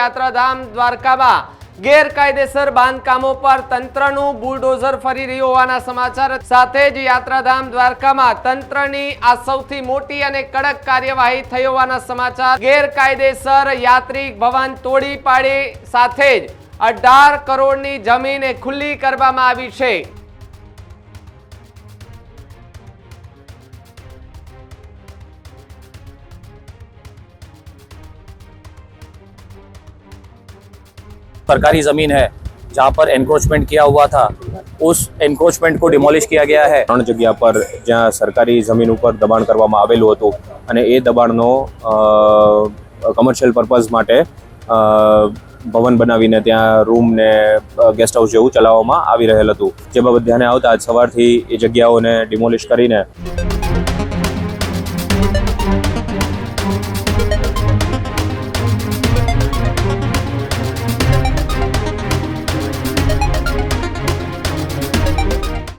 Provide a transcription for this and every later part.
યાત્રાધામ દ્વારકામાં ગેરકાયદેસર બાંધકામો પર તંત્રનું બુલડોઝર ફરી રહ્યું હોવાના સમાચાર સાથે જ યાત્રાધામ દ્વારકામાં તંત્રની આ સૌથી મોટી અને કડક કાર્યવાહી થઈ હોવાના સમાચાર। ગેરકાયદેસર યાત્રિક ભવન તોડી પાડી સાથે જ 18 કરોડની જમીન ખુલ્લી કરવામાં આવી છે। सरकारी ज़मीन है जहाँ पर एनक्रोचमेंट किया हुआ था, उस एनक्रोचमेंट को डिमोलिश किया गया है। 3 जगह पर જ્યાં સરકારી જમીન ઉપર દબાણ કરવામાં આવેલું હતું અને એ દબાણનો કમર્શિયલ પર્પઝ માટે ભવન બનાવીને ત્યાં રૂમ ને ગેસ્ટ હાઉસ જેવું ચલાવવામાં આવી રહેલ હતું, જે બાબત ધ્યાને આવતા આજ સવારથી એ જગ્યાઓને ડિમોલિશ કરીને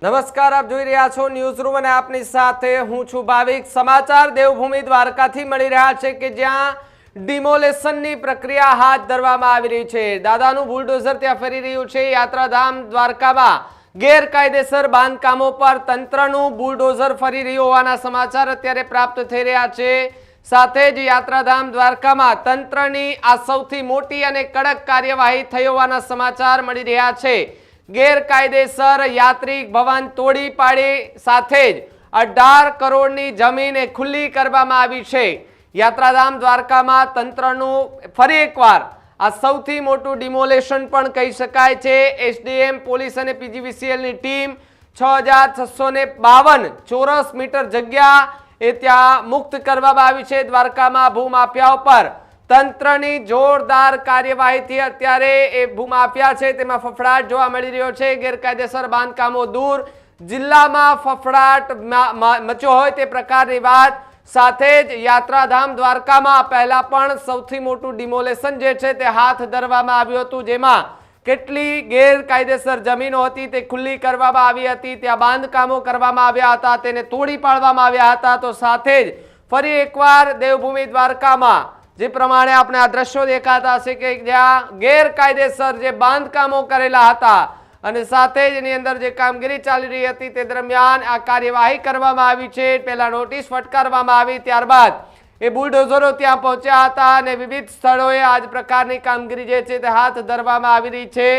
नमस्कार, आप જોઈ રહ્યા છો ન્યૂઝ રૂમ અને આપની સાથે હું છું ભાવિક। સમાચાર દેવભૂમિ દ્વારકાથી મળી રહ્યા છે કે જ્યાં ડિમોલેશનની પ્રક્રિયા હાથ ધરવામાં આવી રહી છે। દાદાનું બુલડોઝર ત્યાં ફરી રહ્યું છે। યાત્રાધામ દ્વારકામાં ગેરકાયદેસર બાંધકામો પર તંત્રનું બુલડોઝર ફરી રહ્યું હોવાના સમાચાર અત્યારે પ્રાપ્ત થઈ રહ્યા છે। સાથે જ યાત્રાધામ દ્વારકામાં તંત્રની આ સૌથી મોટી અને કડક કાર્યવાહી થઈ હોવાના સમાચાર મળી રહ્યા છે। ગેરકાયદેસર યાત્રિક ભવન તોડી પાડી સાથે જ 18 કરોડની જમીન ખુલ્લી કરવામાં આવી છે। યાત્રાધામ દ્વારકામાં તંત્રનું ફરી એકવાર આ સૌથી મોટું ડિમોલેશન પણ કહી શકાય છે। એસડીએમ પોલીસ અને પીજીવીસીએલની ટીમ 6652 ચોરસ મીટર જગ્યા એ ત્યાં મુક્ત કરવામાં આવી છે। દ્વારકામાં ભૂમાફિયાઓ પર તંત્રની જોરદાર કાર્યવાહીથી અત્યારે એ ભૂમાફિયા છે તેમાં ફફડાટ જોવા મળી રહ્યો છે। ગેરકાયદેસર બાંધકામો દૂર, જિલ્લામાં ફફડાટ મચ્યો હોય તે પ્રકારની વાત સાથે જ યાત્રાધામ દ્વારકામાં પહેલા પણ સૌથી મોટું ડિમોલેશન જે છે તે હાથ ધરવામાં આવ્યું હતું, જેમાં કેટલી ગેરકાયદેસર જમીનો હતી તે ખુલ્લી કરવામાં આવી હતી, ત્યાં બાંધકામો કરવામાં આવ્યા હતા, તેને તોડી પાડવામાં આવ્યા હતા। તો સાથે જ ફરી એકવાર દેવભૂમિ દ્વારકામાં જે પ્રમાણે આપણે આ દ્રશ્યો દેખાતા હશે કે જ્યાં ગેરકાયદેસર જે બાંધકામો કરેલા હતા અને સાથે જ એની અંદર જે કામગીરી ચાલી રહી હતી તે દરમિયાન આ કાર્યવાહી કરવામાં આવી છે। પહેલા નોટિસ ફટકારવામાં આવી, ત્યારબાદ એ બુલડોઝરો ત્યાં પહોંચ્યા હતા અને વિવિધ સ્થળોએ આ જ પ્રકારની કામગીરી જે છે તે હાથ ધરવામાં આવી રહી છે।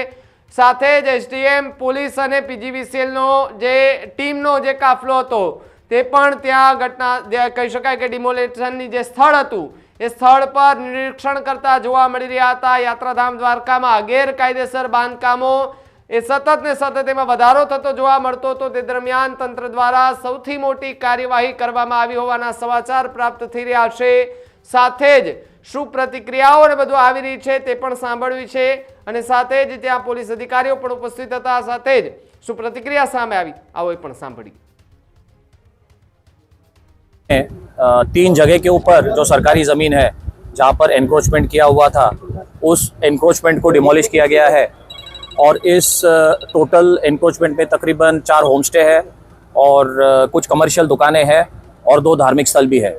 સાથે જ એસડીએમ પોલીસ અને પીજીવીસીએલનો જે ટીમનો જે કાફલો હતો તે પણ ત્યાં ઘટના કહી શકાય કે ડિમોલેશનની જે સ્થળ હતું એ સ્થળ પર નિરીક્ષણ કરતા જોવા મળી રહ્યા હતા। યાત્રાધામ દ્વારકામાં ગેરકાયદેસર બાંધકામો એ સતત ને સતત એમાં વધારો થતો જોવા મળતો હતો, તે દરમિયાન તંત્ર દ્વારા સૌથી મોટી કાર્યવાહી કરવામાં આવી હોવાના સમાચાર પ્રાપ્ત થઈ રહ્યા છે। સાથે જ શું પ્રતિક્રિયાઓ ને બધું આવી રહી છે તે પણ સાંભળવી છે અને સાથે જ ત્યાં પોલીસ અધિકારીઓ પણ ઉપસ્થિત હતા। સાથે જ શું પ્રતિક્રિયા સામે આવી આવો એ પણ સાંભળી। 3 जगह के ऊपर जो सरकारी ज़मीन है जहाँ पर एनक्रोचमेंट किया हुआ था, उस एनक्रोचमेंट को डिमोलिश किया गया है और इस टोटल एनक्रोचमेंट में तकरीबन 4 होम स्टे है और कुछ कमर्शियल दुकानें हैं और 2 धार्मिक स्थल भी है।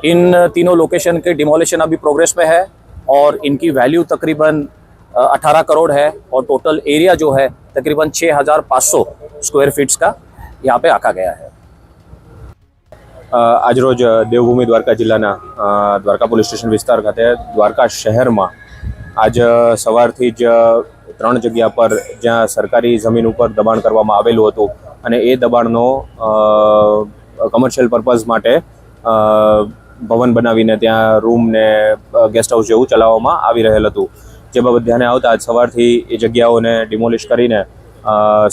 इन तीनों लोकेशन के डिमोलिशन अभी प्रोग्रेस में है और इनकी वैल्यू तकरीबन 18 करोड़ है और टोटल एरिया जो है तकरीबन 6500 स्क्वायर फीट्स का यहाँ पे आका गया है। આજરોજ દેવભૂમિ દ્વારકા જિલ્લાના દ્વારકા પોલીસ સ્ટેશન વિસ્તાર ખાતે દ્વારકા શહેરમાં આજ સવારથી જ 3 જગ્યા પર જ્યાં સરકારી જમીન ઉપર દબાણ કરવામાં આવેલું હતું અને એ દબાણનો કમર્શિયલ પર્પઝ માટે ભવન બનાવીને ત્યાં રૂમ ને ગેસ્ટ હાઉસ જેવું ચલાવવામાં આવી રહેલ હતું, જે બાબત ધ્યાને આવતા આજ સવારથી એ જગ્યાઓને ડિમોલિશ કરીને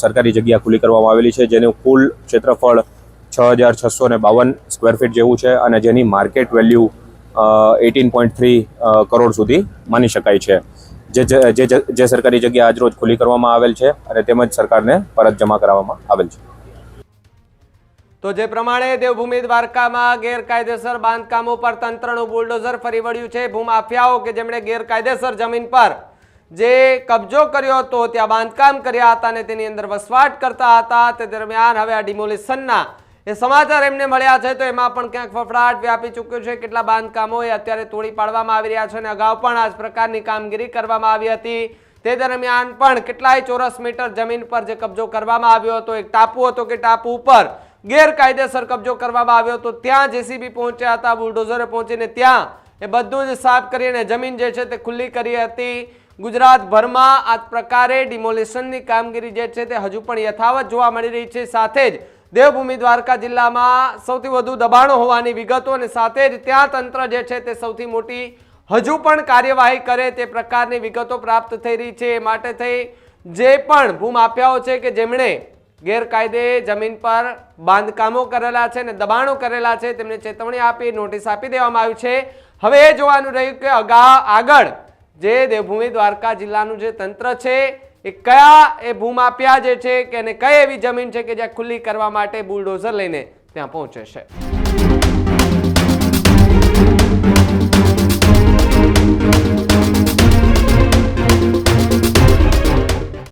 સરકારી જગ્યા ખુલ્લી કરવામાં આવેલી છે, જેનું કુલ ક્ષેત્રફળ 6652 સ્ક્વેર ફીટ જેવું છે અને જેની માર્કેટ વેલ્યુ 18.3 કરોડ સુધી માની શકાય છે। જે સરકારી જગ્યા આજરોજ ખુલ્લી કરવામાં આવેલ છે અને તેમજ સરકારને પરત જમા કરાવવામાં આવેલ છે। તો જે પ્રમાણે દેવભૂમિ દ્વારકામાં ગેરકાયદેસર બાંધકામો પર તંત્રનું બુલડોઝર ફરી વળ્યું છે। ભૂમાફિયાઓ કે જેમણે ગેરકાયદેસર જમીન પર જે કબજો કર્યો હતો, ત્યાં બાંધકામ કર્યા હતા અને તેની અંદર વસવાટ કરતા હતા, તે દરમિયાન હવે આ ડિમોલિશનના એ સમાચાર એમને મળ્યા છે. તો એમાં પણ ક્યાંક ફફડાટ વ્યાપી ચૂક્યો છે. કેટલા બાંધકામો એ અત્યારે તોડી પાડવામાં આવી રહ્યા છે અને અગાઉ પણ આ જ પ્રકારની કામગીરી કરવામાં આવી હતી. તે દરમિયાન પણ કેટલાય ચોરસ મીટર જમીન પર જે કબજો કરવામાં આવ્યો હતો, એક ટાપુ હતો કે ટાપુ ઉપર ગેરકાયદેસર કબજો કરવામાં આવ્યો હતો, ત્યાં જેસીબી પહોંચ્યા હતા, બુલડોઝરે પહોંચીને ત્યાં એ બધું જ સાફ કરીને જમીન જે છે તે ખુલ્લી કરી હતી. ગુજરાતભરમાં આ પ્રકારે ડિમોલિશનની કામગીરી જે છે તે હજુ પણ યથાવત જોવા મળી રહી છે. સાથે જ દેવભૂમિ દ્વારકા જિલ્લામાં સૌથી વધુ દબાણો હોવાની વિગતો અને સાથે જ ત્યાં તંત્ર જે છે તે સૌથી મોટી હજુ પણ કાર્યવાહી કરે તે પ્રકારની વિગતો પ્રાપ્ત થઈ રહી છે. માટે થઈ જે પણ ભૂમાફિયાઓ છે કે જેમણે ગેરકાયદે જમીન પર બાંધકામો કરેલા છે અને દબાણો કરેલા છે તેમને ચેતવણી આપી, નોટિસ આપી દેવામાં આવી છે. હવે એ જોવાનું રહ્યું કે આગળ જે દેવભૂમિ દ્વારકા જિલ્લાનું જે તંત્ર છે એ કયા એ ભૂમાફિયા જે છે કે કઈ એવી જમીન છે કે જ્યાં ખુલ્લી કરવા માટે બુલડોઝર લઈને ત્યાં પહોંચે છે.